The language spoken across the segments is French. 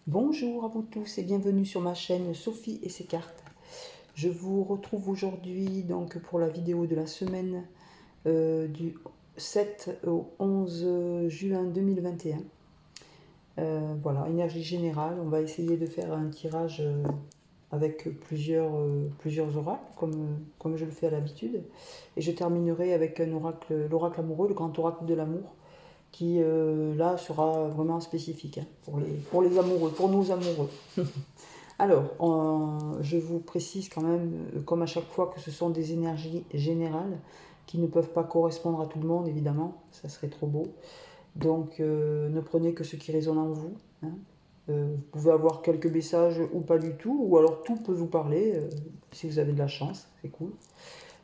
Bonjour à vous tous et bienvenue sur ma chaîne Sophie et ses cartes. Je vous retrouve aujourd'hui donc pour la vidéo de la semaine du 7 au 11 juin 2021. Voilà, énergie générale. On va essayer de faire un tirage avec plusieurs oracles comme je le fais à l'habitude. Et je terminerai avec un oracle, l'oracle amoureux, le grand oracle de l'amour, qui là sera vraiment spécifique hein, pour les amoureux, pour nos amoureux. Alors, je vous précise quand même, comme à chaque fois, que ce sont des énergies générales qui ne peuvent pas correspondre à tout le monde, évidemment, ça serait trop beau. Donc, ne prenez que ce qui résonne en vous. Hein. Vous pouvez avoir quelques messages ou pas du tout, ou alors tout peut vous parler, si vous avez de la chance, c'est cool.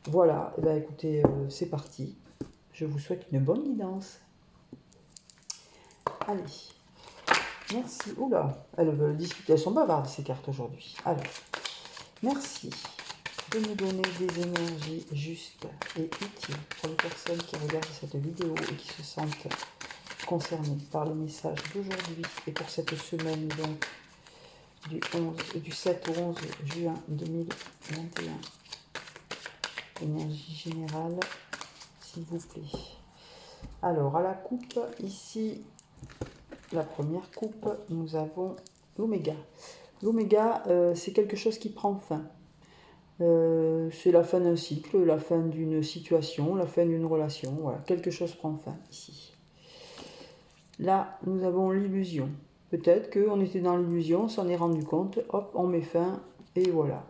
Voilà, et ben, écoutez, c'est parti. Je vous souhaite une bonne guidance. Allez, merci. Oula, elles veulent discuter, elles sont bavardes ces cartes aujourd'hui. Alors, merci de me donner des énergies justes et utiles pour les personnes qui regardent cette vidéo et qui se sentent concernées par les messages d'aujourd'hui et pour cette semaine donc du 7 au 11 juin 2021. Énergie générale, s'il vous plaît. Alors, à la coupe, ici, la première coupe, nous avons l'oméga. L'oméga, c'est quelque chose qui prend fin. C'est la fin d'un cycle, la fin d'une situation, la fin d'une relation. Voilà, quelque chose prend fin ici. Là, nous avons l'illusion. Peut-être qu'on était dans l'illusion, on s'en est rendu compte, hop, on met fin, et voilà.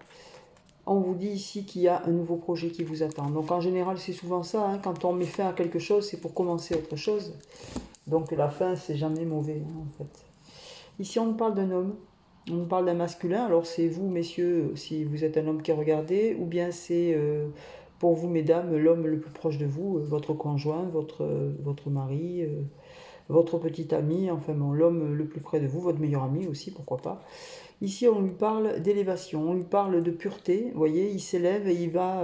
On vous dit ici qu'il y a un nouveau projet qui vous attend. Donc en général, c'est souvent ça, hein, quand on met fin à quelque chose, c'est pour commencer autre chose. Donc la fin, c'est jamais mauvais, hein, en fait. Ici, on nous parle d'un homme. On nous parle d'un masculin, alors c'est vous, messieurs, si vous êtes un homme qui regardez, ou bien c'est pour vous, mesdames, l'homme le plus proche de vous, votre conjoint, votre mari, votre petit ami, enfin bon, l'homme le plus près de vous, votre meilleur ami aussi, pourquoi pas. Ici, on lui parle d'élévation, on lui parle de pureté, vous voyez, il s'élève et il va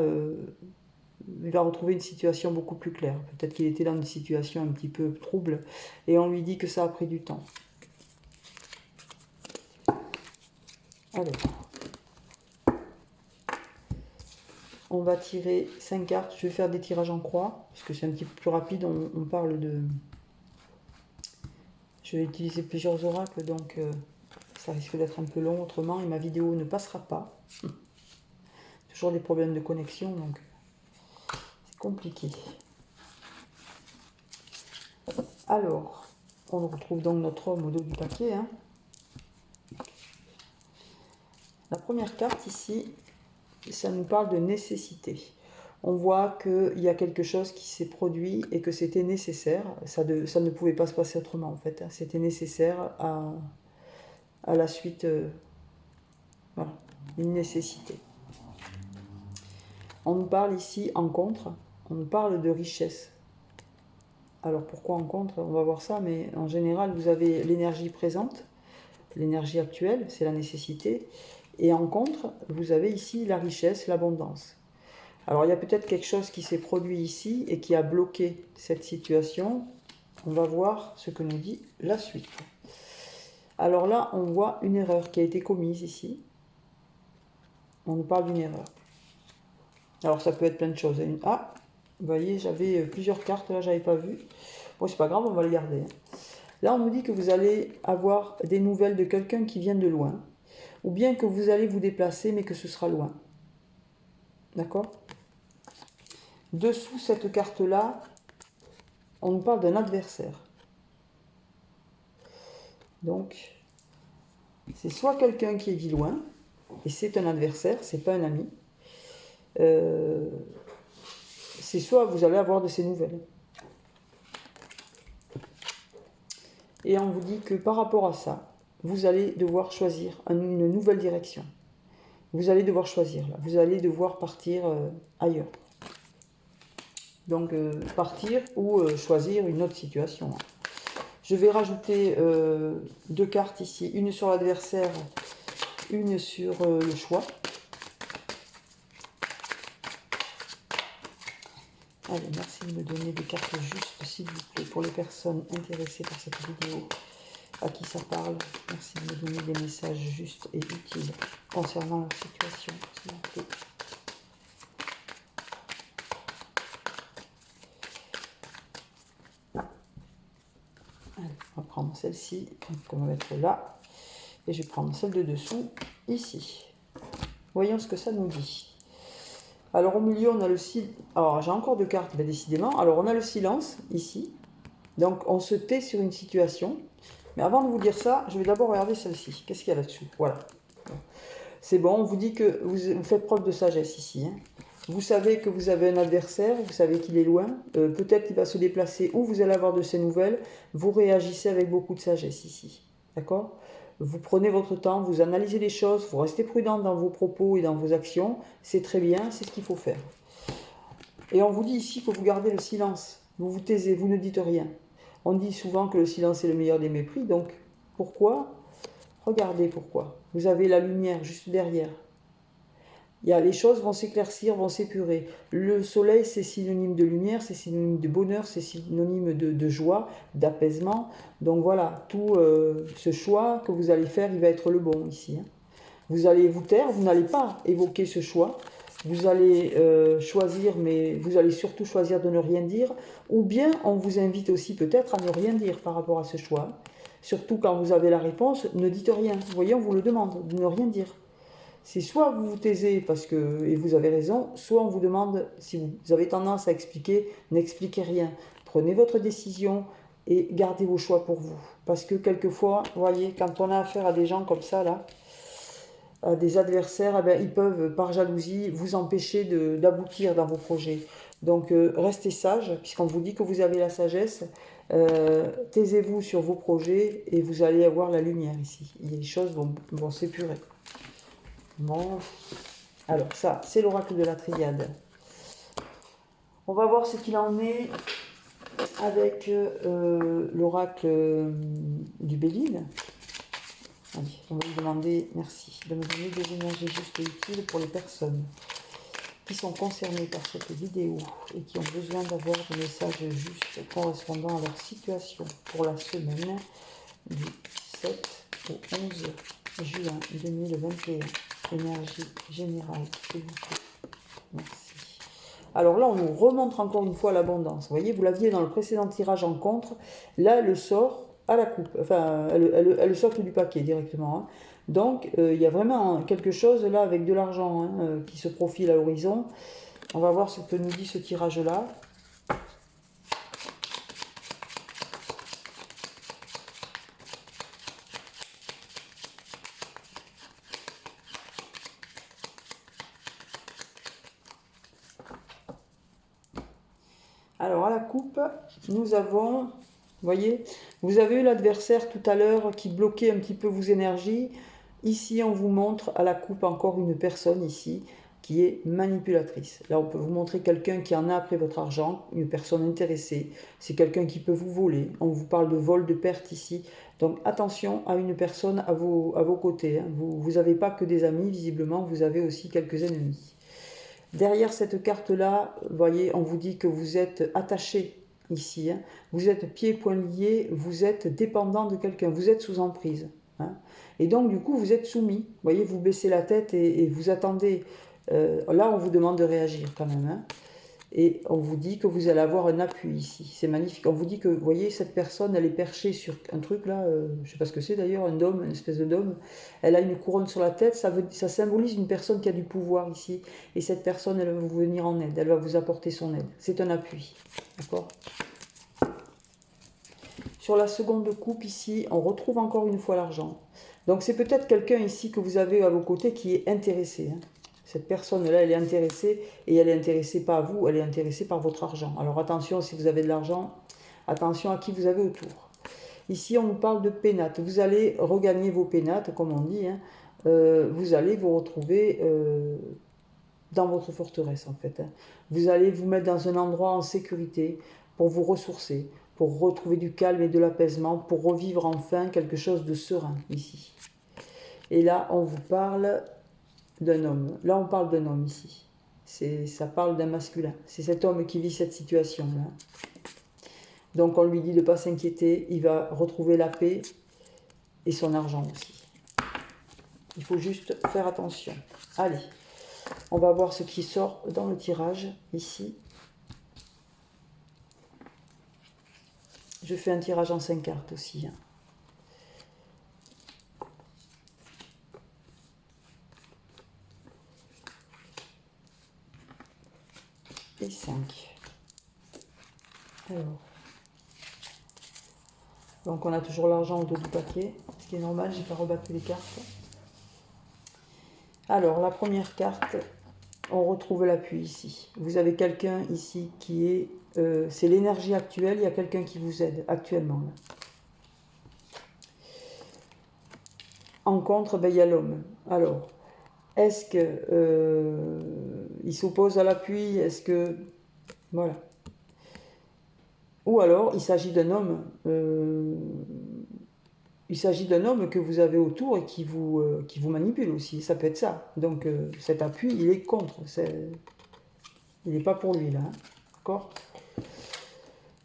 retrouver une situation beaucoup plus claire. Peut-être qu'il était dans une situation un petit peu trouble, et on lui dit que ça a pris du temps. Alors, on va tirer 5 cartes. Je vais faire des tirages en croix, parce que c'est un petit peu plus rapide. On parle de... Je vais utiliser plusieurs oracles, donc ça risque d'être un peu long autrement, et ma vidéo ne passera pas. Toujours des problèmes de connexion, donc c'est compliqué. Alors, on retrouve donc notre homme au dos du paquet. Hein. La première carte ici, ça nous parle de nécessité. On voit qu'il y a quelque chose qui s'est produit et que c'était nécessaire. Ça ne pouvait pas se passer autrement en fait. Hein. C'était nécessaire à la suite. Voilà, une nécessité. On nous parle ici en contre, on nous parle de richesse. Alors pourquoi en contre? On va voir ça, mais en général, vous avez l'énergie présente, l'énergie actuelle, c'est la nécessité. Et en contre, vous avez ici la richesse, l'abondance. Alors il y a peut-être quelque chose qui s'est produit ici et qui a bloqué cette situation. On va voir ce que nous dit la suite. Alors là, on voit une erreur qui a été commise ici. On nous parle d'une erreur. Alors ça peut être plein de choses. Ah, vous voyez, j'avais plusieurs cartes, là, j'avais pas vu. Bon, c'est pas grave, on va les garder. Là, on nous dit que vous allez avoir des nouvelles de quelqu'un qui vient de loin. Ou bien que vous allez vous déplacer, mais que ce sera loin. D'accord? Dessous cette carte-là, on nous parle d'un adversaire. Donc, c'est soit quelqu'un qui est dit loin, et c'est un adversaire, c'est pas un ami. C'est soit vous allez avoir de ces nouvelles. Et on vous dit que par rapport à ça, vous allez devoir choisir une nouvelle direction. Vous allez devoir choisir, là. Vous allez devoir partir ailleurs. Donc, partir ou choisir une autre situation. Je vais rajouter 2 cartes ici, une sur l'adversaire, une sur le choix. Allez, merci de me donner des cartes justes, s'il vous plaît, pour les personnes intéressées par cette vidéo à qui ça parle. Merci de me donner des messages justes et utiles concernant leur situation, s'il vous plaît. Allez, on va prendre celle-ci, on va mettre là. Et je vais prendre celle de dessous, ici. Voyons ce que ça nous dit. Alors au milieu, on a le silence. Alors j'ai encore deux cartes, ben, décidément. Alors on a le silence, ici. Donc on se tait sur une situation. Mais avant de vous dire ça, je vais d'abord regarder celle-ci. Qu'est-ce qu'il y a là-dessus? Voilà. C'est bon, on vous dit que vous faites preuve de sagesse ici. Hein. Vous savez que vous avez un adversaire, vous savez qu'il est loin. Peut-être qu'il va se déplacer ou vous allez avoir de ses nouvelles. Vous réagissez avec beaucoup de sagesse ici. D'accord? Vous prenez votre temps, vous analysez les choses, vous restez prudent dans vos propos et dans vos actions. C'est très bien, c'est ce qu'il faut faire. Et on vous dit ici que vous gardez le silence. Vous vous taisez, vous ne dites rien. On dit souvent que le silence est le meilleur des mépris. Donc, pourquoi? Regardez pourquoi. Vous avez la lumière juste derrière. Les choses vont s'éclaircir, vont s'épurer. Le soleil, c'est synonyme de lumière, c'est synonyme de bonheur, c'est synonyme de joie, d'apaisement. Donc voilà, tout ce choix que vous allez faire, il va être le bon ici. Hein. Vous allez vous taire, vous n'allez pas évoquer ce choix. Vous allez choisir, mais vous allez surtout choisir de ne rien dire. Ou bien, on vous invite aussi peut-être à ne rien dire par rapport à ce choix. Surtout quand vous avez la réponse, ne dites rien. Vous voyez, on vous le demande, de ne rien dire. C'est soit vous vous taisez parce que, et vous avez raison, soit on vous demande, si vous avez tendance à expliquer, n'expliquez rien. Prenez votre décision et gardez vos choix pour vous. Parce que quelquefois, vous voyez, quand on a affaire à des gens comme ça, là, à des adversaires, eh bien, ils peuvent, par jalousie, vous empêcher d'aboutir dans vos projets. Donc, restez sage, puisqu'on vous dit que vous avez la sagesse. Taisez-vous sur vos projets et vous allez avoir la lumière ici. Les choses vont s'épurer. Bon, alors ça, c'est l'oracle de la Triade. On va voir ce qu'il en est avec l'oracle du Béline. Allez, on va lui demander, merci, de me donner des énergies justes et utiles pour les personnes qui sont concernées par cette vidéo et qui ont besoin d'avoir des messages justes correspondant à leur situation pour la semaine du 7 au 11 juin 2021. Énergie générale, s'il vous plaît. Merci. Alors là, on nous remontre encore une fois l'abondance. Vous voyez, vous l'aviez dans le précédent tirage en contre. Là, elle sort à la coupe. Enfin, elle sort du paquet directement. Hein. Donc, il y a vraiment quelque chose là avec de l'argent hein, qui se profile à l'horizon. On va voir ce que nous dit ce tirage-là. Alors, à la coupe, nous avons, vous voyez, vous avez eu l'adversaire tout à l'heure qui bloquait un petit peu vos énergies. Ici, on vous montre à la coupe encore une personne ici qui est manipulatrice. Là, on peut vous montrer quelqu'un qui en a après votre argent, une personne intéressée. C'est quelqu'un qui peut vous voler. On vous parle de vol, de perte ici. Donc, attention à une personne à vos côtés. Hein. Vous n'avez pas que des amis, visiblement, vous avez aussi quelques ennemis. Derrière cette carte-là, vous voyez, on vous dit que vous êtes attaché ici. Hein. Vous êtes pieds et poings liés, vous êtes dépendant de quelqu'un, vous êtes sous emprise. Hein. Et donc, du coup, vous êtes soumis. Vous voyez, vous baissez la tête et vous attendez. Là, on vous demande de réagir quand même. Hein. Et on vous dit que vous allez avoir un appui ici. C'est magnifique. On vous dit que, vous voyez, cette personne, elle est perchée sur un truc là, je ne sais pas ce que c'est d'ailleurs, un dôme, une espèce de dôme. Elle a une couronne sur la tête, ça symbolise une personne qui a du pouvoir ici. Et cette personne, elle va vous venir en aide, elle va vous apporter son aide. C'est un appui. D'accord ? Sur la seconde coupe ici, on retrouve encore une fois l'argent. Donc c'est peut-être quelqu'un ici que vous avez à vos côtés qui est intéressé. Hein. Cette personne-là, elle est intéressée, et elle est intéressée pas à vous, elle est intéressée par votre argent. Alors attention, si vous avez de l'argent, attention à qui vous avez autour. Ici, on nous parle de pénates. Vous allez regagner vos pénates, comme on dit. Hein. Vous allez vous retrouver dans votre forteresse, en fait. Hein. Vous allez vous mettre dans un endroit en sécurité pour vous ressourcer, pour retrouver du calme et de l'apaisement, pour revivre enfin quelque chose de serein, ici. Et là, on vous parle d'un homme. Là, on parle d'un homme ici. Ça parle d'un masculin. C'est cet homme qui vit cette situation-là. Donc, on lui dit de ne pas s'inquiéter. Il va retrouver la paix. et son argent aussi. Il faut juste faire attention. Allez, on va voir ce qui sort dans le tirage ici. Je fais un tirage en 5 cartes aussi. Et 5. Alors. Donc on a toujours l'argent au dos du paquet. Ce qui est normal, j'ai pas rebattu les cartes. Alors, la première carte, on retrouve l'appui ici. Vous avez quelqu'un ici qui est... c'est l'énergie actuelle, il y a quelqu'un qui vous aide actuellement. Là. En contre, ben, il y a l'homme. Alors, est-ce que il s'oppose à l'appui? Est-ce que... Voilà. Ou alors, il s'agit d'un homme... il s'agit d'un homme que vous avez autour et qui vous manipule aussi. Ça peut être ça. Donc, cet appui, il est contre. Il n'est pas pour lui, là. Hein. D'accord ?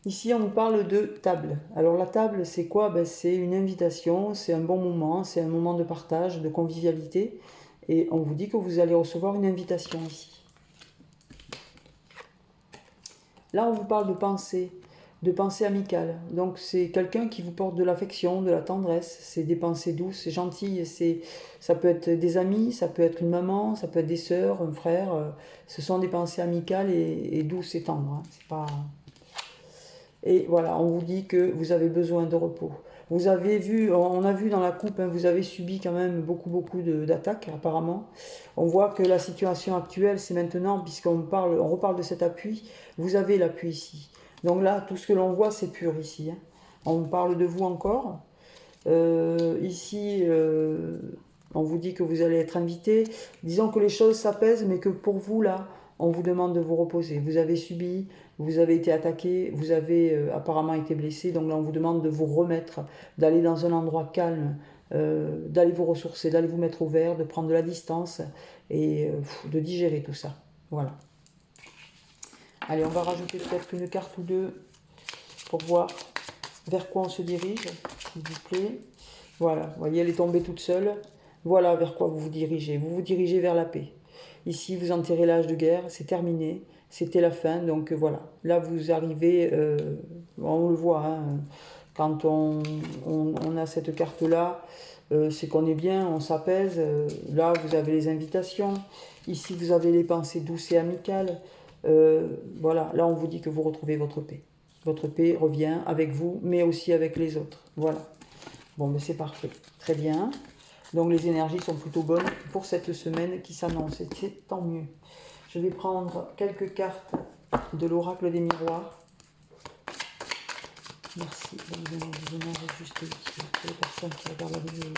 Ici, on nous parle de table. Alors, la table, c'est quoi? Ben, c'est une invitation, c'est un bon moment, c'est un moment de partage, de convivialité. Et on vous dit que vous allez recevoir une invitation ici. Là, on vous parle de pensée amicale. Donc, c'est quelqu'un qui vous porte de l'affection, de la tendresse. C'est des pensées douces, c'est gentilles. Ça peut être des amis, ça peut être une maman, ça peut être des sœurs, un frère. Ce sont des pensées amicales et douces et tendres. Hein. C'est pas... Et voilà, on vous dit que vous avez besoin de repos. Vous avez vu, on a vu dans la coupe, hein, vous avez subi quand même beaucoup d'attaques apparemment. On voit que la situation actuelle, c'est maintenant, puisqu'on reparle de cet appui, vous avez l'appui ici. Donc là, tout ce que l'on voit, c'est pur ici. Hein. On parle de vous encore. Ici, on vous dit que vous allez être invité. Disons que les choses s'apaisent, mais que pour vous, là, on vous demande de vous reposer. Vous avez subi, vous avez été attaqué, vous avez apparemment été blessé. Donc là, on vous demande de vous remettre, d'aller dans un endroit calme, d'aller vous ressourcer, d'aller vous mettre au vert, de prendre de la distance et de digérer tout ça. Voilà. Allez, on va rajouter peut-être une carte ou deux pour voir vers quoi on se dirige, s'il vous plaît. Voilà, vous voyez, elle est tombée toute seule. Voilà vers quoi vous vous dirigez. Vous vous dirigez vers la paix. Ici, vous enterrez l'âge de guerre, c'est terminé. C'était la fin, donc voilà. Là, vous arrivez, on le voit, hein, quand on a cette carte-là, c'est qu'on est bien, on s'apaise. Là, vous avez les invitations. Ici, vous avez les pensées douces et amicales. Voilà, là, on vous dit que vous retrouvez votre paix. Votre paix revient avec vous, mais aussi avec les autres. Voilà. Bon, mais c'est parfait. Très bien. Donc, les énergies sont plutôt bonnes pour cette semaine qui s'annonce. Et c'est tant mieux. Je vais prendre quelques cartes de l'oracle des miroirs. Merci. Juste utile pour les personnes qui regardent la vidéo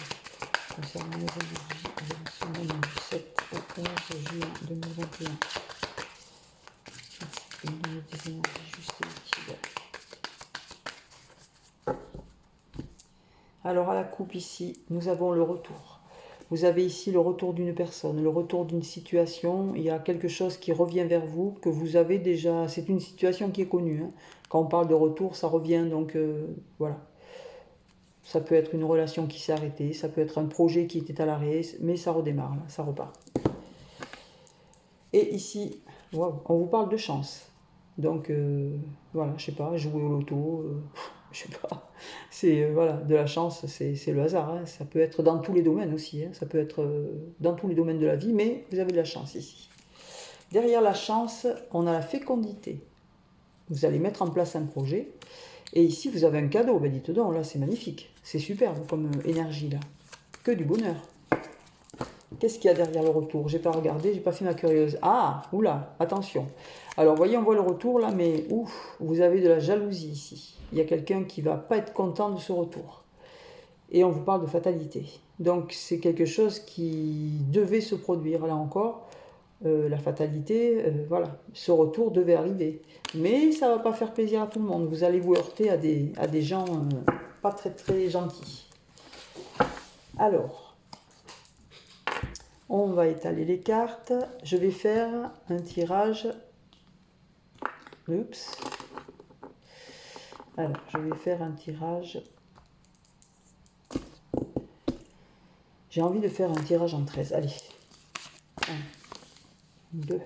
concernant les énergies de la semaine du 7 au 11 juin 2021. Merci. Une de des énergies juste utiles. Alors à la coupe ici, nous avons le retour. Vous avez ici le retour d'une personne, le retour d'une situation. Il y a quelque chose qui revient vers vous, que vous avez déjà... C'est une situation qui est connue. Hein. Quand on parle de retour, ça revient, donc voilà. Ça peut être une relation qui s'est arrêtée, ça peut être un projet qui était à l'arrêt, mais ça redémarre, là, ça repart. Et ici, wow, on vous parle de chance. Donc voilà, je sais pas, jouer au loto... je sais pas, c'est voilà, de la chance, c'est le hasard, hein. Ça peut être dans tous les domaines aussi, hein. Ça peut être dans tous les domaines de la vie, mais vous avez de la chance ici. Derrière la chance, on a la fécondité. Vous allez mettre en place un projet, et ici vous avez un cadeau, ben dites donc, là c'est magnifique, c'est superbe comme énergie là, que du bonheur. Qu'est-ce qu'il y a derrière le retour? J'ai pas regardé, j'ai pas fait ma curieuse. Ah, oula, attention. Alors, vous voyez, on voit le retour là, mais ouf, vous avez de la jalousie ici. Il y a quelqu'un qui va pas être content de ce retour. Et on vous parle de fatalité. Donc, c'est quelque chose qui devait se produire. Là encore, la fatalité, voilà, ce retour devait arriver. Mais ça va pas faire plaisir à tout le monde. Vous allez vous heurter à des gens pas très très gentils. Alors... on va étaler les cartes. Je vais faire un tirage. Oups. Alors, je vais faire un tirage J'ai envie de faire un tirage en 13. Allez. 1, 2.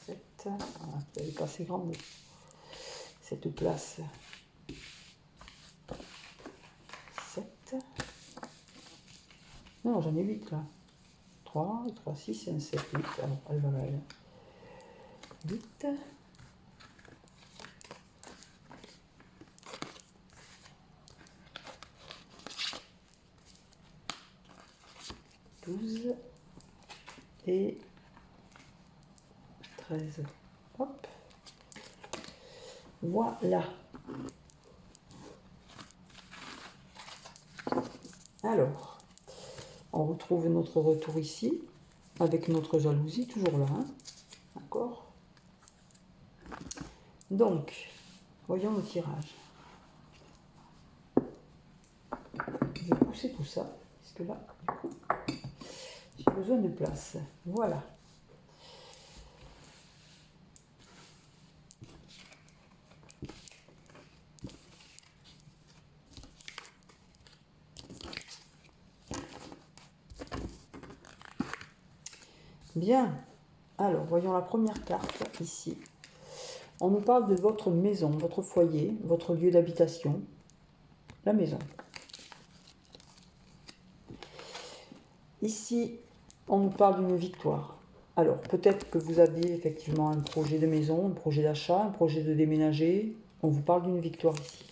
7. Voilà, elle n'est pas assez grande. Cette place. 7. Non, j'en ai 8 là. 3, 3, 6 et un 7, 8. Alors, elle va là. 8. 12 et 13. Hop. Voilà. Alors, on retrouve notre retour ici, avec notre jalousie, toujours là. Hein. D'accord? Donc, voyons le tirage. Je vais pousser tout ça, parce que là, du coup, j'ai besoin de place. Voilà. Bien. Alors, voyons la première carte ici. On nous parle de votre maison, votre foyer, votre lieu d'habitation, la maison. Ici, on nous parle d'une victoire. Alors, peut-être que vous aviez effectivement un projet de maison, un projet d'achat, un projet de déménager. On vous parle d'une victoire ici.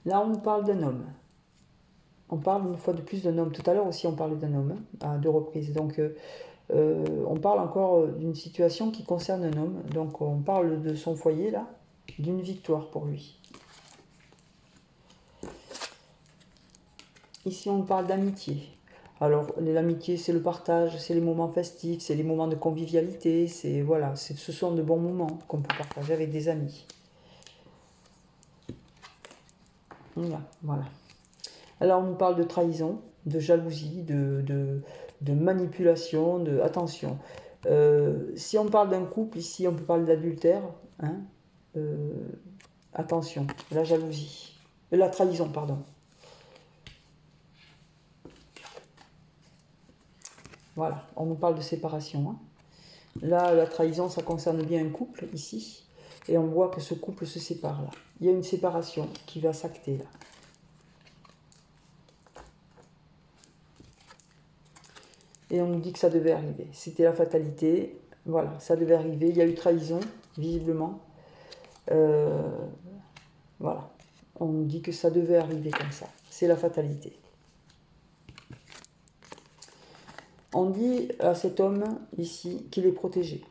Là, on nous parle d'un homme. On parle une fois de plus d'un homme. Tout à l'heure aussi, on parlait d'un homme, à 2 reprises. Donc, on parle encore d'une situation qui concerne un homme. Donc, on parle de son foyer, là, d'une victoire pour lui. Ici, on parle d'amitié. Alors, l'amitié, c'est le partage, c'est les moments festifs, c'est les moments de convivialité, c'est voilà, ce sont de bons moments qu'on peut partager avec des amis. Voilà. Alors, on nous parle de trahison, de jalousie, de manipulation, de attention. Si on parle d'un couple, ici, on peut parler d'adultère. Hein, attention, la jalousie, la trahison, pardon. Voilà, on nous parle de séparation. Hein. Là, la trahison, ça concerne bien un couple, ici. Et on voit que ce couple se sépare, là. Il y a une séparation qui va s'acter, là. Et on nous dit que ça devait arriver. C'était la fatalité. Voilà, ça devait arriver. Il y a eu trahison, visiblement. Voilà. On nous dit que ça devait arriver comme ça. C'est la fatalité. On dit à cet homme, ici, qu'il est protégé.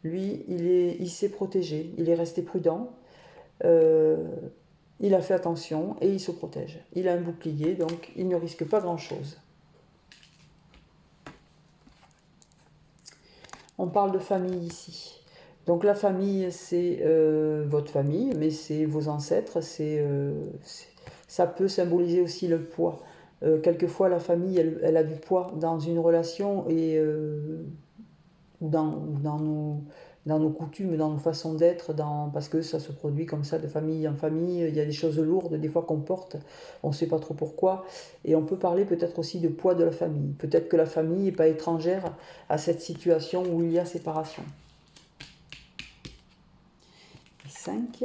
Lui, il s'est protégé. Il est resté prudent. Il a fait attention et il se protège. Il a un bouclier, donc il ne risque pas grand-chose. On parle de famille ici. Donc la famille, c'est votre famille, mais c'est vos ancêtres. Ça peut symboliser aussi le poids. Quelquefois, la famille, elle a du poids dans une relation et ou dans nos coutumes, dans nos façons d'être, parce que ça se produit comme ça de famille en famille. Il y a des choses lourdes des fois qu'on porte, on ne sait pas trop pourquoi. Et on peut parler peut-être aussi de poids de la famille. Peut-être que la famille n'est pas étrangère à cette situation où il y a séparation. 5.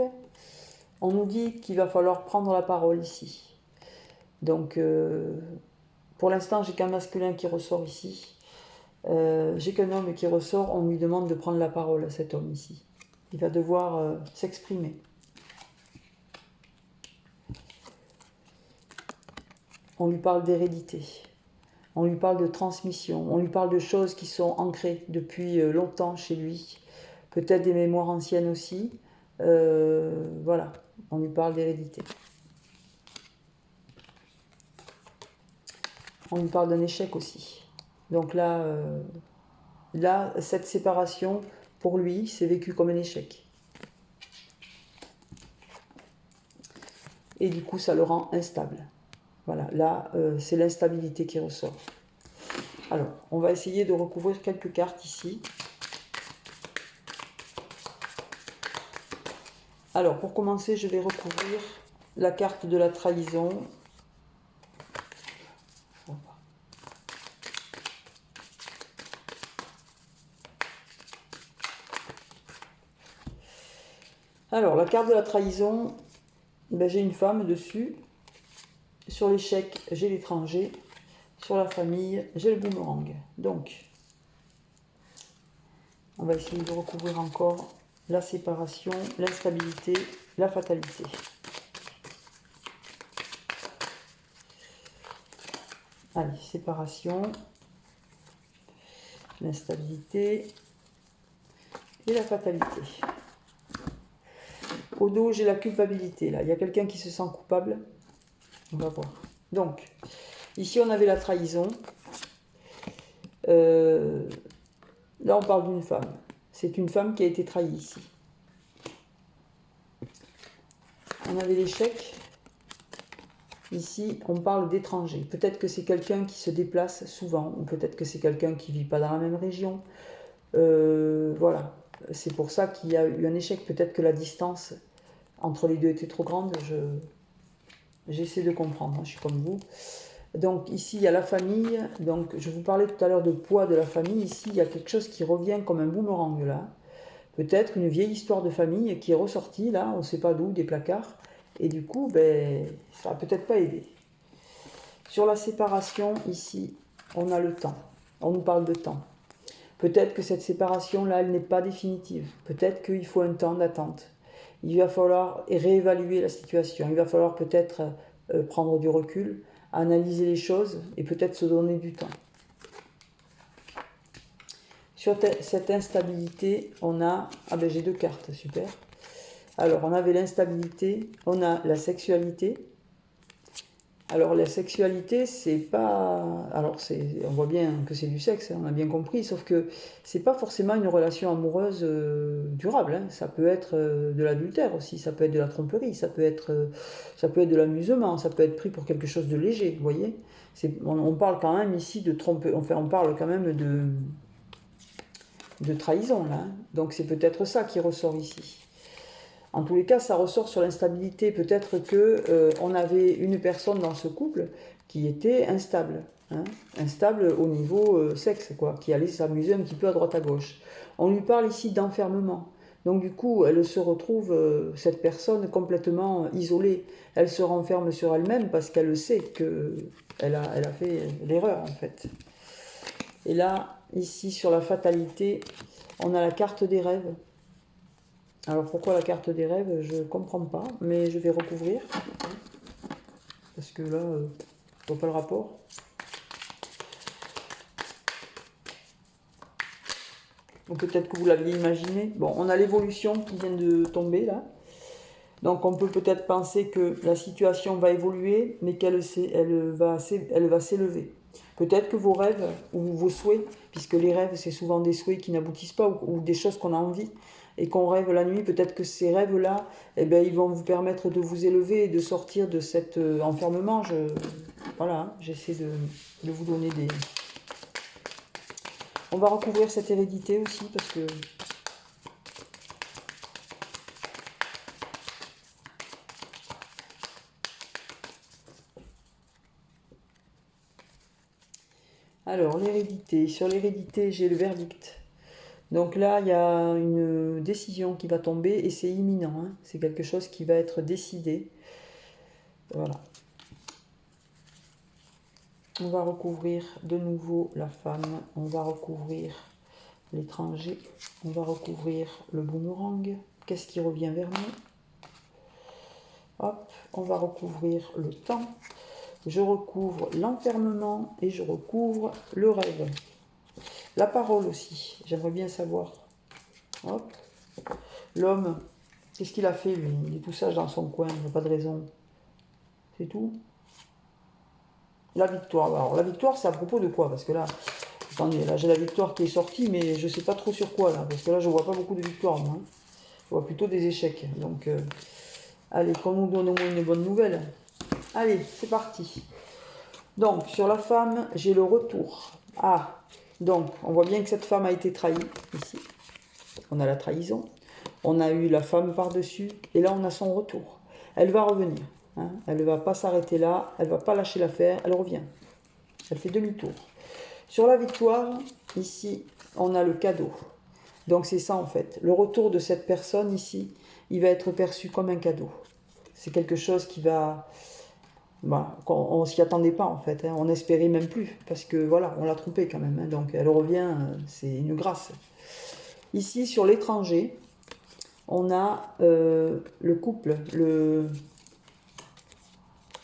On nous dit qu'il va falloir prendre la parole ici. Donc, pour l'instant, j'ai qu'un masculin qui ressort ici. J'ai qu'un homme qui ressort, on lui demande de prendre la parole à cet homme ici. Il va devoir s'exprimer. On lui parle d'hérédité, on lui parle de transmission, on lui parle de choses qui sont ancrées depuis longtemps chez lui, peut-être des mémoires anciennes aussi. Voilà, on lui parle d'hérédité. On lui parle d'un échec aussi. Donc là, cette séparation, pour lui, c'est vécu comme un échec. Et du coup, ça le rend instable. Voilà, là, c'est l'instabilité qui ressort. Alors, on va essayer de recouvrir quelques cartes ici. Alors, pour commencer, je vais recouvrir la carte de la trahison. Alors, la carte de la trahison, ben, j'ai une femme dessus. Sur l'échec, j'ai l'étranger. Sur la famille, j'ai le boomerang. Donc, on va essayer de recouvrir encore la séparation, l'instabilité, la fatalité. Allez, séparation, l'instabilité et la fatalité. Au dos, j'ai la culpabilité. Là, il y a quelqu'un qui se sent coupable. On va voir. Donc, ici, on avait la trahison. Là, on parle d'une femme. C'est une femme qui a été trahie ici. On avait l'échec. Ici, on parle d'étranger. Peut-être que c'est quelqu'un qui se déplace souvent, ou peut-être que c'est quelqu'un qui ne vit pas dans la même région. Voilà. C'est pour ça qu'il y a eu un échec. Peut-être que la distance entre les deux était trop grande. J'essaie de comprendre, je suis comme vous. Donc ici, il y a la famille. Donc je vous parlais tout à l'heure de poids de la famille. Ici, il y a quelque chose qui revient comme un boomerang là. Peut-être une vieille histoire de famille qui est ressortie là, on ne sait pas d'où, des placards. Et du coup, ben, ça n'a peut-être pas aidé. Sur la séparation, ici, on a le temps. On nous parle de temps. Peut-être que cette séparation-là, elle n'est pas définitive. Peut-être qu'il faut un temps d'attente. Il va falloir réévaluer la situation. Il va falloir peut-être prendre du recul, analyser les choses et peut-être se donner du temps. Sur cette instabilité, on a... Ah ben j'ai deux cartes, super. Alors on avait l'instabilité, on a la sexualité. Alors la sexualité, c'est pas... Alors on voit bien que c'est du sexe, hein, on a bien compris, sauf que c'est pas forcément une relation amoureuse durable. Hein. Ça peut être de l'adultère aussi, ça peut être de la tromperie, ça peut être de l'amusement, ça peut être pris pour quelque chose de léger, vous voyez. On parle quand même ici de tromperie, enfin on parle quand même de trahison là. Hein. Donc c'est peut-être ça qui ressort ici. En tous les cas, ça ressort sur l'instabilité. Peut-être qu'on avait une personne dans ce couple qui était instable. Hein, instable au niveau sexe, quoi, qui allait s'amuser un petit peu à droite à gauche. On lui parle ici d'enfermement. Donc du coup, elle se retrouve, cette personne, complètement isolée. Elle se renferme sur elle-même parce qu'elle sait qu'elle a fait l'erreur, en fait. Et là, ici, sur la fatalité, on a la carte des rêves. Alors pourquoi la carte des rêves, je ne comprends pas, mais je vais recouvrir. Parce que là, je ne vois pas le rapport. Ou peut-être que vous l'aviez imaginé. Bon, on a l'évolution qui vient de tomber là. Donc on peut peut-être penser que la situation va évoluer, mais qu'elle va s'élever. Peut-être que vos rêves ou vos souhaits, puisque les rêves c'est souvent des souhaits qui n'aboutissent pas ou des choses qu'on a envie et qu'on rêve la nuit, peut-être que ces rêves-là, eh ben, ils vont vous permettre de vous élever et de sortir de cet enfermement. Voilà, j'essaie de vous donner des... On va recouvrir cette hérédité aussi parce que... Alors, l'hérédité. Sur l'hérédité, j'ai le verdict. Donc là, il y a une décision qui va tomber et c'est imminent. Hein. C'est quelque chose qui va être décidé. Voilà. On va recouvrir de nouveau la femme. On va recouvrir l'étranger. On va recouvrir le boomerang. Qu'est-ce qui revient vers nous? Hop, on va recouvrir le temps. Je recouvre l'enfermement et je recouvre le rêve. La parole aussi, j'aimerais bien savoir. Hop. L'homme, qu'est-ce qu'il a fait lui? Il est tout sage dans son coin, il n'y a pas de raison. C'est tout. La victoire. Alors la victoire, c'est à propos de quoi? Parce que là, attendez, là j'ai la victoire qui est sortie, mais je ne sais pas trop sur quoi là. Parce que là, je ne vois pas beaucoup de victoires, moi. Je vois plutôt des échecs. Donc, allez, qu'on nous donne au moins une bonne nouvelle. Allez, c'est parti. Donc, sur la femme, j'ai le retour. Ah, donc, on voit bien que cette femme a été trahie, ici. On a la trahison. On a eu la femme par-dessus. Et là, on a son retour. Elle va revenir. Hein. Elle ne va pas s'arrêter là. Elle ne va pas lâcher l'affaire. Elle revient. Elle fait demi-tour. Sur la victoire, ici, on a le cadeau. Donc, c'est ça, en fait. Le retour de cette personne, ici, il va être perçu comme un cadeau. C'est quelque chose qui va... Bah, on ne s'y attendait pas en fait, hein. On n'espérait même plus, parce que voilà, on l'a trompée quand même, hein. Donc elle revient, c'est une grâce. Ici, sur l'étranger, on a le couple,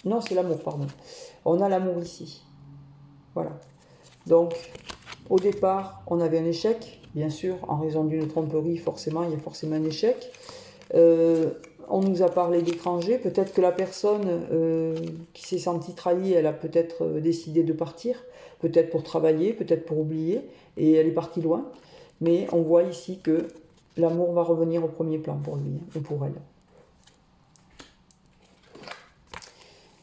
non, c'est l'amour, pardon. On a l'amour ici. Voilà. Donc, au départ, on avait un échec, bien sûr, en raison d'une tromperie, forcément, il y a forcément un échec. On nous a parlé d'étrangers, peut-être que la personne qui s'est sentie trahie, elle a peut-être décidé de partir, peut-être pour travailler, peut-être pour oublier, et elle est partie loin. Mais on voit ici que l'amour va revenir au premier plan pour lui, hein, ou pour elle.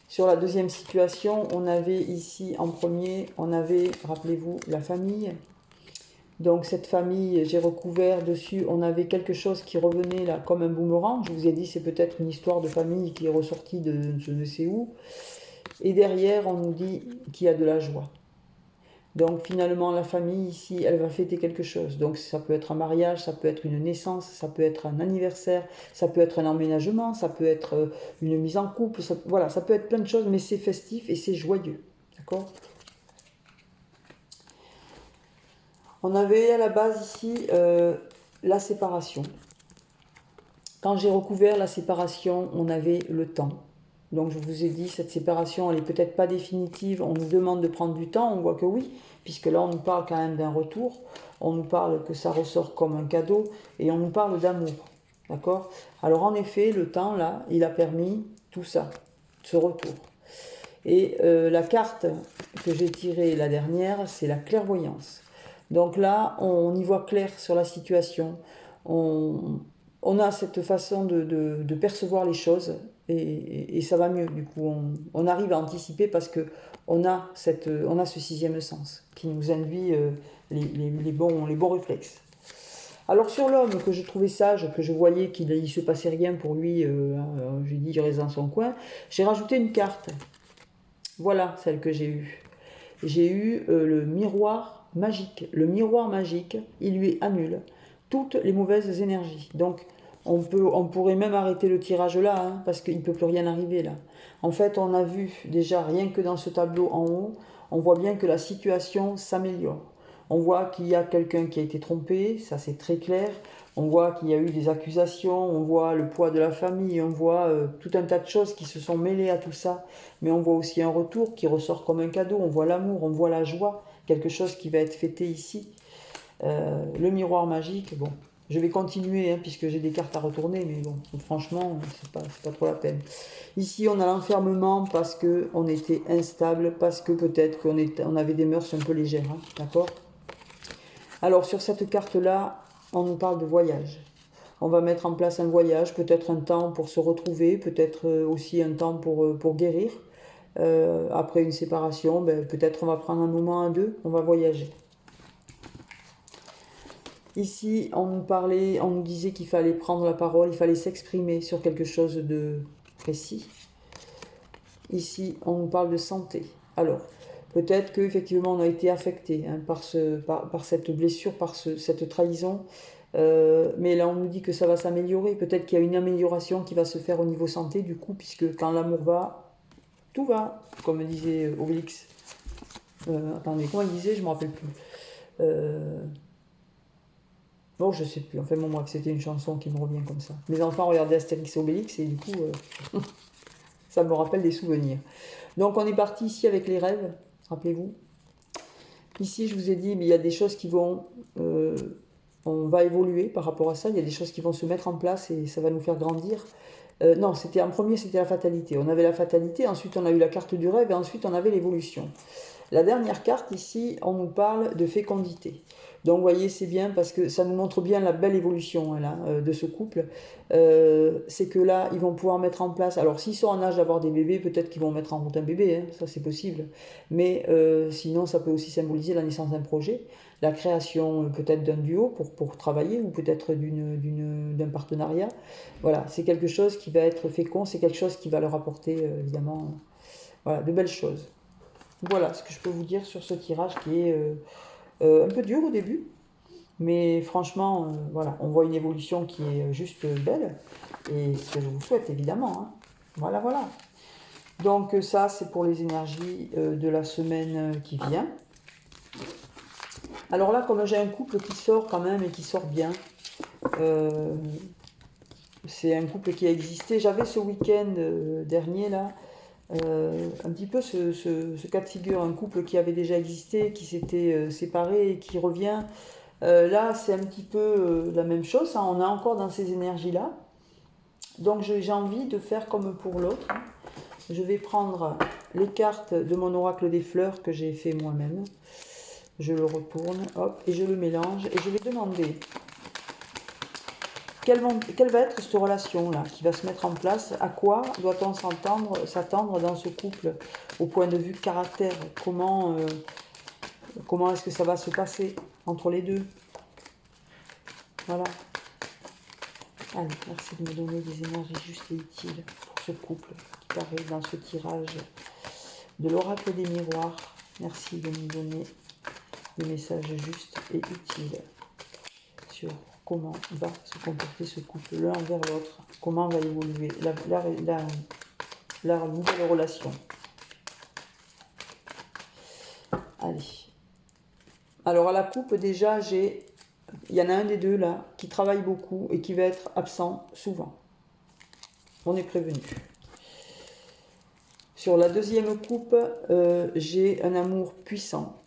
Sur la deuxième situation, on avait ici en premier, on avait, rappelez-vous, la famille. Donc cette famille, j'ai recouvert dessus, on avait quelque chose qui revenait là comme un boomerang. Je vous ai dit, c'est peut-être une histoire de famille qui est ressortie de je ne sais où. Et derrière, on nous dit qu'il y a de la joie. Donc finalement, la famille ici, elle va fêter quelque chose. Donc ça peut être un mariage, ça peut être une naissance, ça peut être un anniversaire, ça peut être un emménagement, ça peut être une mise en couple. Voilà, ça peut être plein de choses, mais c'est festif et c'est joyeux. D'accord ? On avait à la base ici la séparation. Quand j'ai recouvert la séparation, on avait le temps. Donc je vous ai dit, cette séparation, elle n'est peut-être pas définitive. On nous demande de prendre du temps, on voit que oui, puisque là on nous parle quand même d'un retour. On nous parle que ça ressort comme un cadeau et on nous parle d'amour. D'accord ? Alors en effet, le temps là, il a permis tout ça, ce retour. Et la carte que j'ai tirée la dernière, c'est la clairvoyance. Donc là, on y voit clair sur la situation. On a cette façon de percevoir les choses et ça va mieux. Du coup, on arrive à anticiper parce qu'on a ce sixième sens qui nous induit les bons réflexes. Alors sur l'homme que je trouvais sage, que je voyais qu'il ne se passait rien pour lui, j'ai dit il reste dans son coin, j'ai rajouté une carte. Voilà celle que j'ai eue. J'ai eu le miroir magique. Le miroir magique, il lui annule toutes les mauvaises énergies. Donc, on pourrait même arrêter le tirage là, hein, parce qu'il ne peut plus rien arriver là. En fait, on a vu déjà, rien que dans ce tableau en haut, on voit bien que la situation s'améliore. On voit qu'il y a quelqu'un qui a été trompé, ça c'est très clair. On voit qu'il y a eu des accusations, on voit le poids de la famille, on voit tout un tas de choses qui se sont mêlées à tout ça. Mais on voit aussi un retour qui ressort comme un cadeau, on voit l'amour, on voit la joie, quelque chose qui va être fêté ici. Le miroir magique, bon, je vais continuer hein, puisque j'ai des cartes à retourner, mais bon, franchement, c'est pas trop la peine. Ici, on a l'enfermement parce qu'on était instable, parce que peut-être qu'on avait des mœurs un peu légères, hein, d'accord ? Alors, sur cette carte-là, on nous parle de voyage. On va mettre en place un voyage, peut-être un temps pour se retrouver, peut-être aussi un temps pour guérir. Après une séparation, ben, peut-être on va prendre un moment à deux, on va voyager. Ici, on nous disait qu'il fallait prendre la parole, il fallait s'exprimer sur quelque chose de précis. Ici, on nous parle de santé. Alors, peut-être qu'effectivement, on a été affecté hein, par cette blessure, par cette trahison. Mais là, on nous dit que ça va s'améliorer. Peut-être qu'il y a une amélioration qui va se faire au niveau santé, du coup, puisque quand l'amour va, tout va, comme disait Obélix. Attendez, comment il disait, je ne me rappelle plus. Bon, je sais plus. Enfin, bon, bref, c'était une chanson qui me revient comme ça. Mes enfants regardaient Astérix et Obélix et du coup, ça me rappelle des souvenirs. Donc, on est parti ici avec les rêves, rappelez-vous. Ici, je vous ai dit, mais il y a des choses qui vont... on va évoluer par rapport à ça. Il y a des choses qui vont se mettre en place et ça va nous faire grandir. Non, en premier, c'était la fatalité. On avait la fatalité, ensuite on a eu la carte du rêve et ensuite on avait l'évolution. La dernière carte ici, on nous parle de fécondité. Donc vous voyez, c'est bien parce que ça nous montre bien la belle évolution hein, là, de ce couple. C'est que là, ils vont pouvoir mettre en place... Alors s'ils sont en âge d'avoir des bébés, peut-être qu'ils vont mettre en route un bébé, hein, ça c'est possible. Mais sinon, ça peut aussi symboliser la naissance d'un projet, la création peut-être d'un duo pour travailler ou peut-être d'un partenariat. Voilà, c'est quelque chose qui va être fécond, c'est quelque chose qui va leur apporter évidemment voilà, de belles choses. Voilà ce que je peux vous dire sur ce tirage qui est un peu dur au début, mais franchement, voilà, on voit une évolution qui est juste belle, et ce que je vous souhaite évidemment. Hein. Voilà, voilà. Donc ça, c'est pour les énergies de la semaine qui vient. Alors là, comme j'ai un couple qui sort quand même et qui sort bien, c'est un couple qui a existé. J'avais ce week-end dernier là, un petit peu ce cas de figure, un couple qui avait déjà existé, qui s'était séparé et qui revient. Là, c'est un petit peu la même chose, hein. On est encore dans ces énergies-là. Donc, j'ai envie de faire comme pour l'autre. Je vais prendre les cartes de mon oracle des fleurs que j'ai fait moi-même. Je le retourne, hop, et je le mélange. Et je vais demander quelle va être cette relation-là qui va se mettre en place. À quoi doit-on s'attendre dans ce couple au point de vue caractère? Comment est-ce que ça va se passer entre les deux? Voilà. Allez, merci de me donner des énergies justes et utiles pour ce couple qui paraît dans ce tirage de l'oracle des miroirs. Merci de me donner des messages justes et utiles sur comment va se comporter ce couple l'un vers l'autre, comment va évoluer la nouvelle relation. Allez. Alors à la coupe, déjà, il y en a un des deux là qui travaille beaucoup et qui va être absent souvent. On est prévenu. Sur la deuxième coupe, j'ai un amour puissant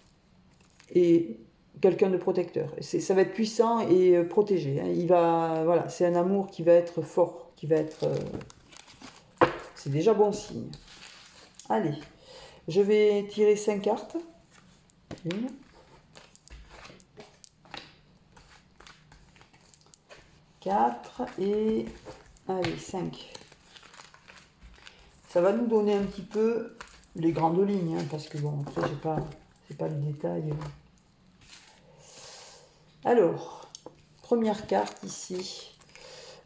et quelqu'un de protecteur. Ça va être puissant et protégé. Hein. Voilà, c'est un amour qui va être fort, qui va être... c'est déjà bon signe. Allez, je vais tirer 5 cartes. 1, 4 et... allez, 5. Ça va nous donner un petit peu les grandes lignes, hein, parce que bon, après, c'est pas les détails. Alors, première carte ici,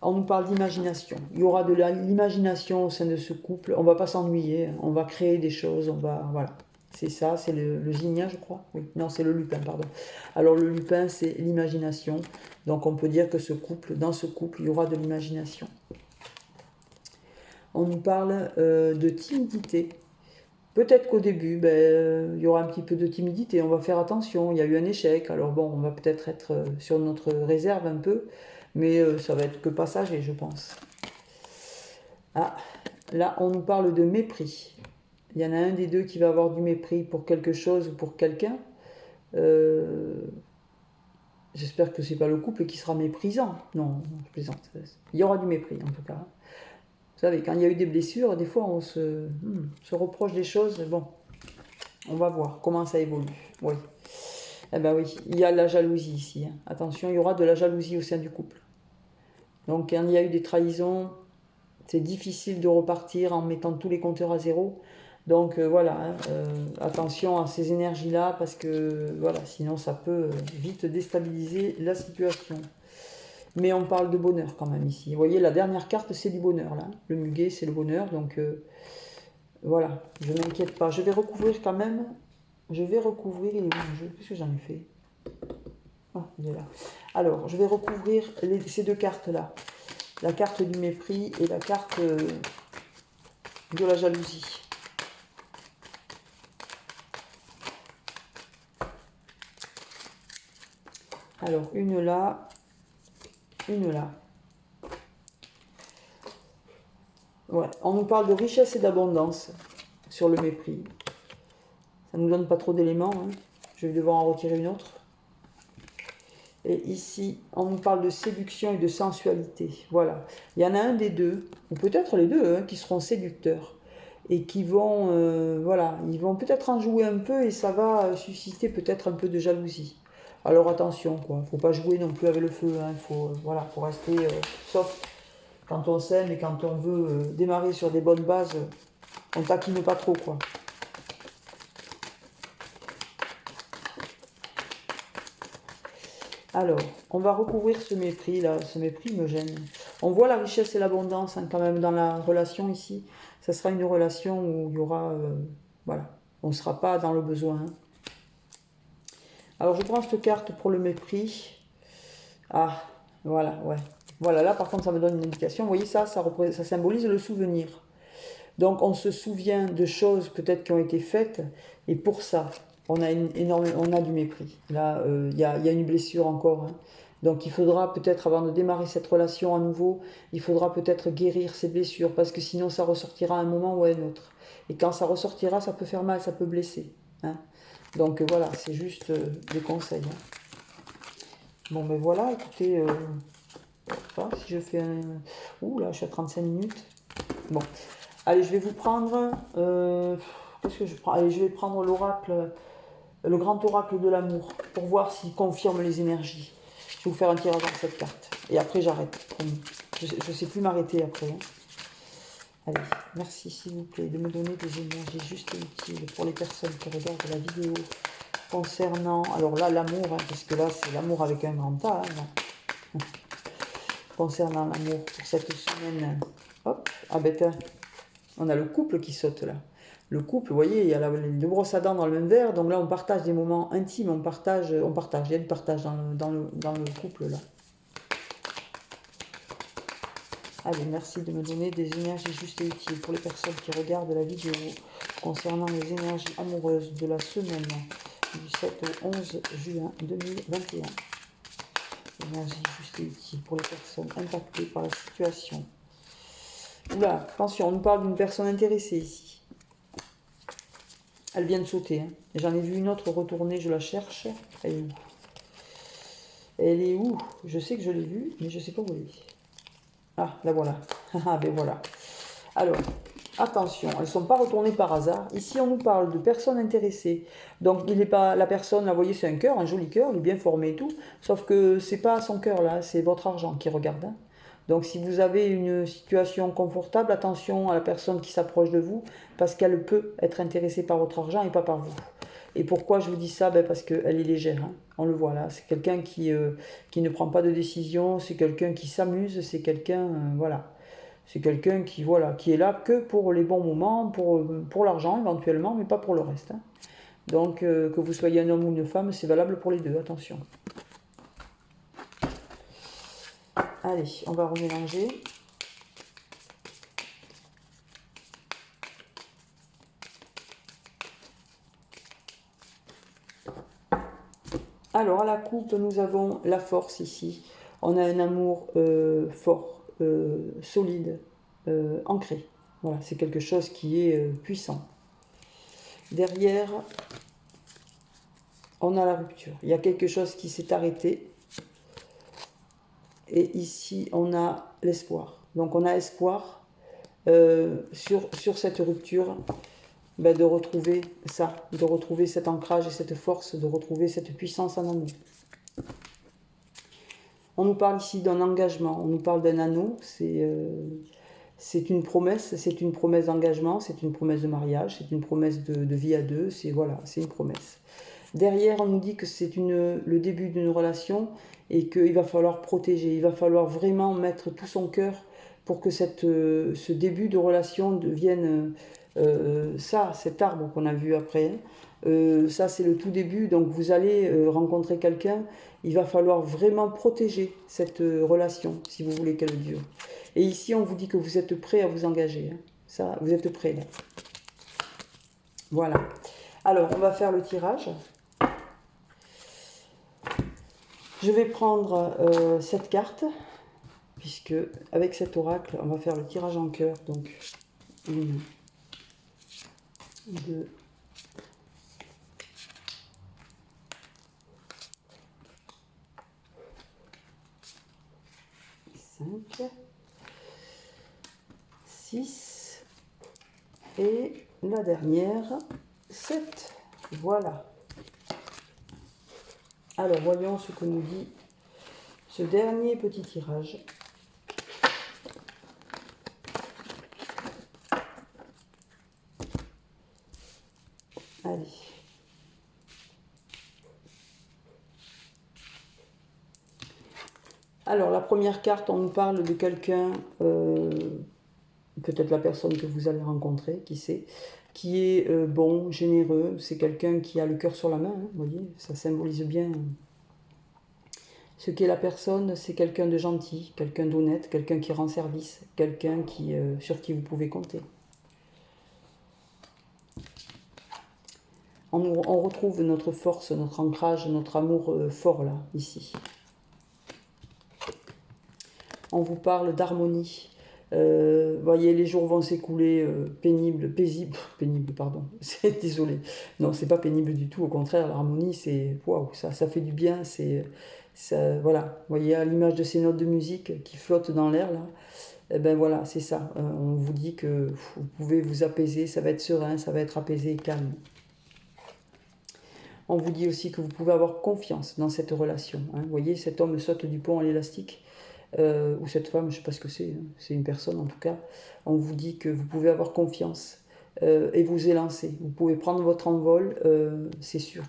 on nous parle d'imagination. Il y aura de l'imagination au sein de ce couple. On va pas s'ennuyer, on va créer des choses, voilà. C'est ça, c'est le zinnia, je crois. Oui, non, c'est le lupin, pardon. Alors, le lupin, c'est l'imagination. Donc, on peut dire que dans ce couple, il y aura de l'imagination. On nous parle de timidité. Peut-être qu'au début, il y aura un petit peu de timidité, on va faire attention, il y a eu un échec, alors bon, on va peut-être être sur notre réserve un peu, mais ça va être que passager, je pense. Ah, là, on nous parle de mépris. Il y en a un des deux qui va avoir du mépris pour quelque chose ou pour quelqu'un. J'espère que c'est pas le couple qui sera méprisant. Non, je plaisante. Il y aura du mépris, en tout cas. Vous savez, quand il y a eu des blessures, des fois on se reproche des choses. Bon, on va voir comment ça évolue. Oui. Eh bien oui, il y a la jalousie ici. Hein. Attention, il y aura de la jalousie au sein du couple. Donc quand il y a eu des trahisons, c'est difficile de repartir en mettant tous les compteurs à zéro. Donc voilà, hein, attention à ces énergies-là parce que voilà, sinon ça peut vite déstabiliser la situation. Mais on parle de bonheur quand même ici. Vous voyez, la dernière carte, c'est du bonheur, là. Le muguet, c'est le bonheur. Donc, voilà, je ne m'inquiète pas. Je vais recouvrir quand même. Je vais recouvrir... Qu'est-ce que j'en ai fait? Ah, il est là. Alors, je vais recouvrir ces deux cartes-là. La carte du mépris et la carte de la jalousie. Alors, une là... une là. Ouais, on nous parle de richesse et d'abondance sur le mépris. Ça ne nous donne pas trop d'éléments. Hein. Je vais devoir en retirer une autre. Et ici, on nous parle de séduction et de sensualité. Voilà. Il y en a un des deux, ou peut-être les deux, hein, qui seront séducteurs. et qui vont, voilà, ils vont peut-être en jouer un peu et ça va susciter peut-être un peu de jalousie. Alors attention, quoi, faut pas jouer non plus avec le feu, hein, voilà, faut rester soft quand on s'aime et quand on veut démarrer sur des bonnes bases, on taquine pas trop, quoi. Alors, on va recouvrir ce mépris, là, ce mépris me gêne. On voit la richesse et l'abondance hein, quand même dans la relation ici. Ça sera une relation où il y aura, voilà, on ne sera pas dans le besoin. Hein. Alors, je prends cette carte pour le mépris. Ah, voilà, ouais. Voilà, là, par contre, ça me donne une indication. Vous voyez ça symbolise le souvenir. Donc, on se souvient de choses peut-être qui ont été faites, et pour ça, on a du mépris. Là, il y a une blessure encore. Hein. Donc, il faudra peut-être, avant de démarrer cette relation à nouveau, il faudra peut-être guérir ces blessures, parce que sinon, ça ressortira à un moment ou à un autre. Et quand ça ressortira, ça peut faire mal, ça peut blesser. Hein. Donc, voilà, c'est juste des conseils. Hein. Bon, ben voilà, écoutez, si je fais un... Ouh, là, je suis à 35 minutes. Bon, allez, je vais vous prendre... Qu'est-ce que je prends? Allez, je vais prendre l'oracle, le grand oracle de l'amour, pour voir s'il confirme les énergies. Je vais vous faire un tirage dans cette carte. Et après, j'arrête. Je ne sais plus m'arrêter après. Hein. Allez, merci, s'il vous plaît, de me donner des énergies justes et utiles pour les personnes qui regardent la vidéo concernant... Alors là, l'amour, hein, parce que là, c'est l'amour avec un grand A. Hein, concernant l'amour pour cette semaine. Hop, ah bête, on a le couple qui saute là. Le couple, vous voyez, il y a les deux brosses à dents dans le même verre, donc là on partage des moments intimes, il y a du partage dans le couple là. Allez, merci de me donner des énergies justes et utiles pour les personnes qui regardent la vidéo concernant les énergies amoureuses de la semaine du 7 au 11 juin 2021. Énergie juste et utile pour les personnes impactées par la situation. Oula, attention, on nous parle d'une personne intéressée ici. Elle vient de sauter. Hein. J'en ai vu une autre retourner, je la cherche. Elle est où? Elle est où? Je sais que je l'ai vue, mais je ne sais pas où elle est. Ah, la voilà. Ah, ben voilà. Alors, attention, elles ne sont pas retournées par hasard. Ici, on nous parle de personnes intéressées. Donc, il n'est pas la personne, là, vous voyez, c'est un cœur, un joli cœur, il est bien formé et tout. Sauf que c'est pas son cœur, là, c'est votre argent qui regarde. Hein. Donc, si vous avez une situation confortable, attention à la personne qui s'approche de vous, parce qu'elle peut être intéressée par votre argent et pas par vous. Et pourquoi je vous dis ça? Parce qu'elle est légère, hein. On le voit là. C'est quelqu'un qui ne prend pas de décision, c'est quelqu'un qui s'amuse, c'est quelqu'un, voilà. C'est quelqu'un qui, voilà, qui est là que pour les bons moments, pour l'argent éventuellement, mais pas pour le reste. Hein. Donc, que vous soyez un homme ou une femme, c'est valable pour les deux, attention. Allez, on va remélanger. Alors, à la coupe, nous avons la force ici. On a un amour fort, solide, ancré. Voilà, c'est quelque chose qui est puissant. Derrière, on a la rupture. Il y a quelque chose qui s'est arrêté. Et ici, on a l'espoir. Donc, on a espoir sur cette rupture de retrouver ça, de retrouver cet ancrage et cette force, de retrouver cette puissance en amour. On nous parle ici d'un engagement, on nous parle d'un anneau, c'est une promesse d'engagement, c'est une promesse de mariage, c'est une promesse de vie à deux, c'est voilà, c'est une promesse. Derrière, on nous dit que c'est le début d'une relation et qu'il va falloir protéger, il va falloir vraiment mettre tout son cœur pour que ce début de relation devienne cet arbre qu'on a vu après. Ça, c'est le tout début, donc vous allez rencontrer quelqu'un, il va falloir vraiment protéger cette relation si vous voulez qu'elle dure. Et ici, on vous dit que vous êtes prêt à vous engager. Hein. Ça, vous êtes prêt là. Voilà. Alors, on va faire le tirage. Je vais prendre cette carte, puisque avec cet oracle, on va faire le tirage en cœur. Donc, 1, 2, 5, 6 Et la dernière, 7. Voilà. Alors, voyons ce que nous dit ce dernier petit tirage. Allez. Alors, la première carte, on nous parle de quelqu'un, peut-être la personne que vous allez rencontrer, qui sait, qui est bon, généreux. C'est quelqu'un qui a le cœur sur la main, hein, vous voyez, ça symbolise bien ce qu'est la personne. C'est quelqu'un de gentil, quelqu'un d'honnête, quelqu'un qui rend service, quelqu'un sur qui vous pouvez compter. On retrouve notre force, notre ancrage, notre amour fort là, ici. On vous parle d'harmonie. Voyez, les jours vont s'écouler pénible, pardon. Désolé. Non, c'est pas pénible du tout. Au contraire, l'harmonie, c'est waouh, ça fait du bien. Voilà. Voyez, à l'image de ces notes de musique qui flottent dans l'air là. Eh ben voilà, c'est ça. On vous dit que vous pouvez vous apaiser. Ça va être serein, ça va être apaisé et calme. On vous dit aussi que vous pouvez avoir confiance dans cette relation. Hein. Vous voyez, cet homme saute du pont à l'élastique. Ou cette femme, je ne sais pas ce que c'est, hein. C'est une personne en tout cas. On vous dit que vous pouvez avoir confiance et vous élancer. Vous pouvez prendre votre envol, c'est sûr.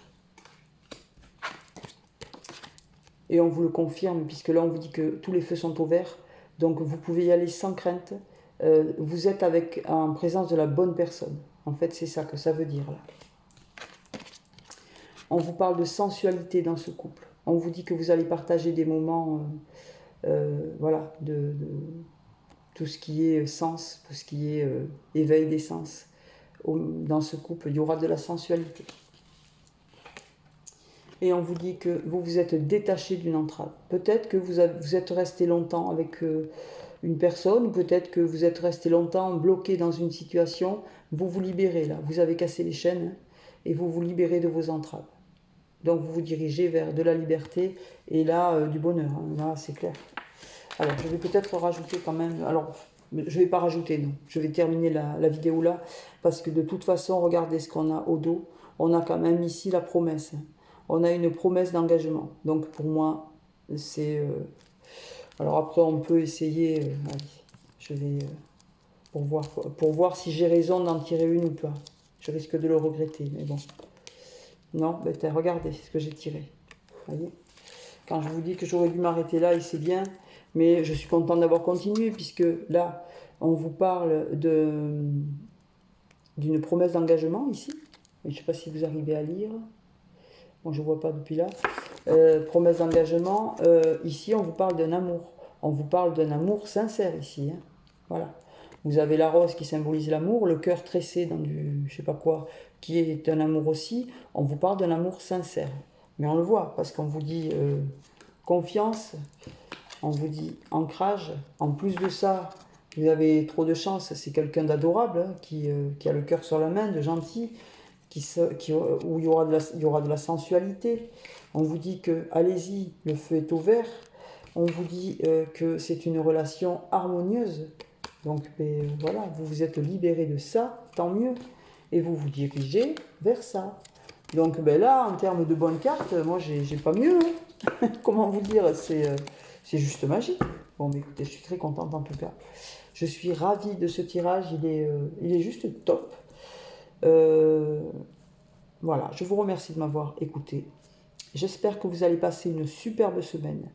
Et on vous le confirme, puisque là on vous dit que tous les feux sont au vert. Donc vous pouvez y aller sans crainte. Vous êtes en présence de la bonne personne. En fait, c'est ça que ça veut dire là. On vous parle de sensualité dans ce couple. On vous dit que vous allez partager des moments, voilà, de tout ce qui est sens, tout ce qui est éveil des sens. Dans ce couple, il y aura de la sensualité. Et on vous dit que vous vous êtes détaché d'une entrave. Peut-être que vous êtes resté longtemps avec une personne, ou peut-être que vous êtes resté longtemps bloqué dans une situation. Vous vous libérez là, vous avez cassé les chaînes, hein, et vous vous libérez de vos entraves. Donc vous vous dirigez vers de la liberté et là du bonheur, hein. Là c'est clair. Alors je vais peut-être rajouter quand même, alors je ne vais pas rajouter, non, je vais terminer la vidéo là, parce que de toute façon, regardez ce qu'on a au dos, on a quand même ici la promesse, hein. On a une promesse d'engagement, donc pour moi c'est, alors après on peut essayer, allez, je vais, pour voir si j'ai raison d'en tirer une ou pas, je risque de le regretter, mais bon. Non, ben, regardez ce que j'ai tiré. Voyez, quand je vous dis que j'aurais dû m'arrêter là, et c'est bien, mais je suis contente d'avoir continué, puisque là, on vous parle d'une promesse d'engagement ici. Je ne sais pas si vous arrivez à lire. Bon, je ne vois pas depuis là. Promesse d'engagement. Ici, on vous parle d'un amour. On vous parle d'un amour sincère ici, hein. Voilà. Vous avez la rose qui symbolise l'amour, le cœur tressé dans du je sais pas quoi, qui est un amour aussi. On vous parle d'un amour sincère. Mais on le voit, parce qu'on vous dit confiance, on vous dit ancrage. En plus de ça, vous avez trop de chance, c'est quelqu'un d'adorable, hein, qui a le cœur sur la main, de gentil, où il y aura de la sensualité. On vous dit que, allez-y, le feu est au vert. On vous dit que c'est une relation harmonieuse. Donc ben, voilà, vous vous êtes libéré de ça, tant mieux. Et vous vous dirigez vers ça. Donc ben là, en termes de bonnes cartes, moi j'ai pas mieux, hein. Comment vous dire, c'est juste magique. Bon, mais écoutez, je suis très contente en tout cas. Je suis ravie de ce tirage, il est juste top. Voilà, je vous remercie de m'avoir écouté. J'espère que vous allez passer une superbe semaine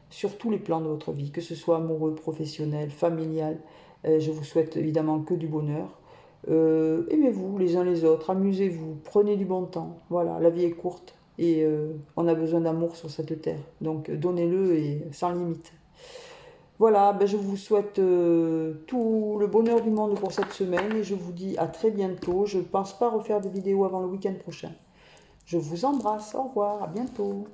sur tous les plans de votre vie, que ce soit amoureux, professionnel, familial. Je vous souhaite évidemment que du bonheur. Aimez-vous les uns les autres, amusez-vous, prenez du bon temps. Voilà, la vie est courte et on a besoin d'amour sur cette terre. Donc donnez-le et sans limite. Voilà, ben je vous souhaite tout le bonheur du monde pour cette semaine et je vous dis à très bientôt. Je ne pense pas refaire de vidéo avant le week-end prochain. Je vous embrasse, au revoir, à bientôt.